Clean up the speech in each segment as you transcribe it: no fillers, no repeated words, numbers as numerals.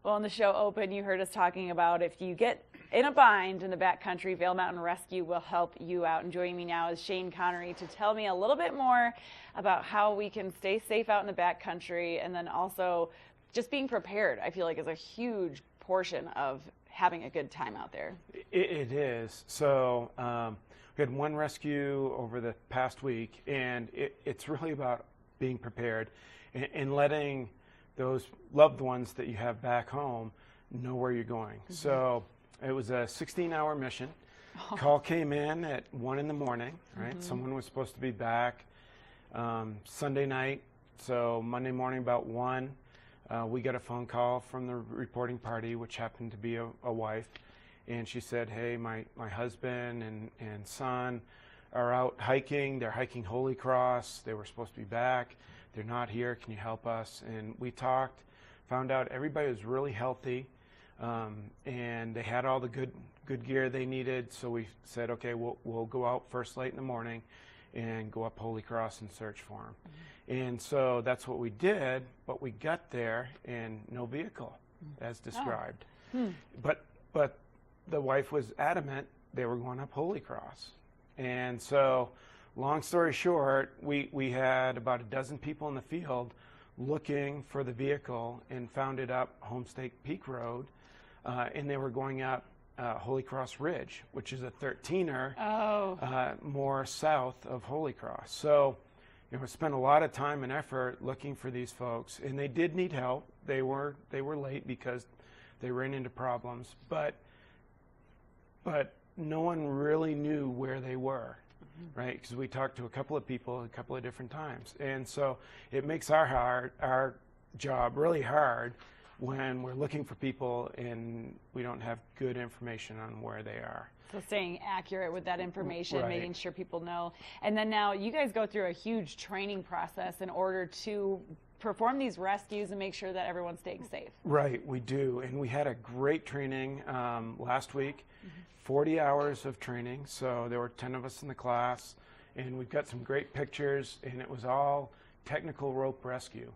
Well, in the show Open, you heard us talking about if you get in a bind in the backcountry, Vail Mountain Rescue will help you out. And joining me now is Shane Connary to tell me a little bit more about how we can stay safe out in the backcountry, and then also just being prepared, I feel like, is a huge portion of having a good time out there. It is. So we had one rescue over the past week, and it's really about being prepared and letting those loved ones that you have back home know where you're going. Mm-hmm. So it was a 16-hour mission. Oh. Call came in at 1 in the morning, right? Mm-hmm. Someone was supposed to be back Sunday night. So Monday morning about 1, we got a phone call from the reporting party, which happened to be a wife. And she said, hey, my husband and son are out hiking. They're hiking Holy Cross. They were supposed to be back. They're not here. Can you help us? And we talked, found out everybody was really healthy, and they had all the good gear they needed. So we said, okay, we'll go out first light in the morning and go up Holy Cross and search for them. Mm-hmm. And so that's what we did, but we got there and no vehicle, as described. Oh. But the wife was adamant they were going up Holy Cross. And so, long story short, we had about a dozen people in the field looking for the vehicle and found it up Homestake Peak Road, and they were going up Holy Cross Ridge, which is a 13er more south of Holy Cross. So, we spent a lot of time and effort looking for these folks, and they did need help. They were late because they ran into problems, but no one really knew where they were. Mm-hmm. Right, because we talked to a couple of people a couple of different times, and so it makes our job really hard when we're looking for people and we don't have good information on where they are. So staying accurate with that information, right. Making sure people know. And then now you guys go through a huge training process in order to perform these rescues and make sure that everyone's staying safe. Right, we do, and we had a great training last week. Mm-hmm. 40 hours of training, so there were 10 of us in the class, and we've got some great pictures, and it was all technical rope rescue.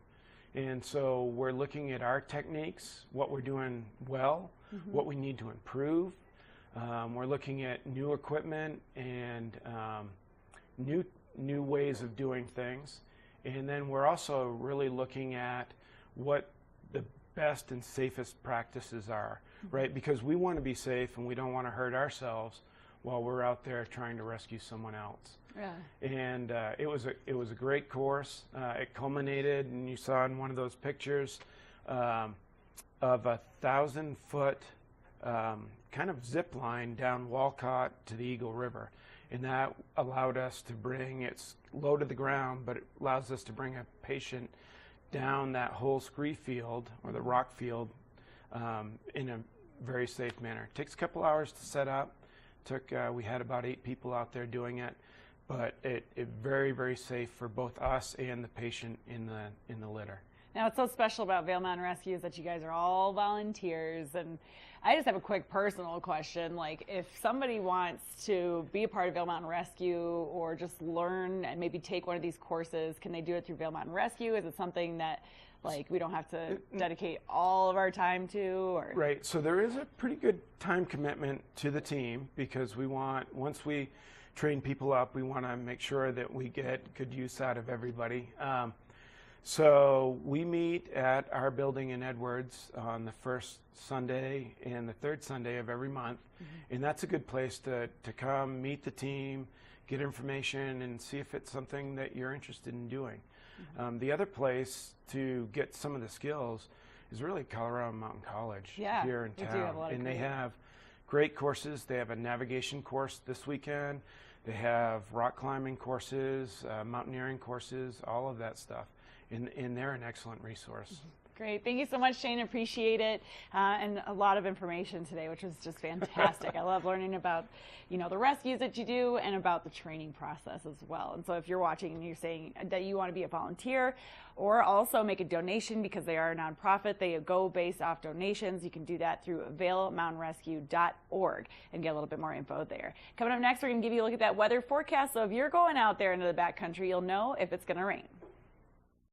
And so we're looking at our techniques, what we're doing well, mm-hmm. what we need to improve. We're looking at new equipment and new ways of doing things. And then we're also really looking at what the best and safest practices are, right? Because we want to be safe and we don't want to hurt ourselves while we're out there trying to rescue someone else. Yeah. And it was a great course. It culminated, and you saw in one of those pictures, of a 1,000-foot kind of zip line down Walcott to the Eagle River. And that allowed us to bring, it's low to the ground, but it allows us to bring a patient down that whole scree field or the rock field in a very safe manner. It takes a couple hours to set up. We had about 8 people out there doing it, but it very, very safe for both us and the patient in the litter. Now, what's so special about Vail Mountain Rescue is that you guys are all volunteers, and I just have a quick personal question. Like, if somebody wants to be a part of Vail Mountain Rescue or just learn and maybe take one of these courses, can they do it through Vail Mountain Rescue? Is it something that, like, we don't have to dedicate all of our time to? Or? Right. So there is a pretty good time commitment to the team, because once we train people up, we want to make sure that we get good use out of everybody. So we meet at our building in Edwards on the first Sunday and the third Sunday of every month. Mm-hmm. And that's a good place to come, meet the team, get information, and see if it's something that you're interested in doing. Mm-hmm. The other place to get some of the skills is really Colorado Mountain College here in town. And they have great courses. They have a navigation course this weekend. They have rock climbing courses, mountaineering courses, all of that stuff. And they're an excellent resource. Great. Thank you so much, Shane. Appreciate it. And a lot of information today, which was just fantastic. I love learning about, the rescues that you do and about the training process as well. And so if you're watching and you're saying that you want to be a volunteer or also make a donation, because they are a nonprofit, they go based off donations, you can do that through vailmountainrescue.org and get a little bit more info there. Coming up next, we're going to give you a look at that weather forecast. So if you're going out there into the backcountry, you'll know if it's going to rain.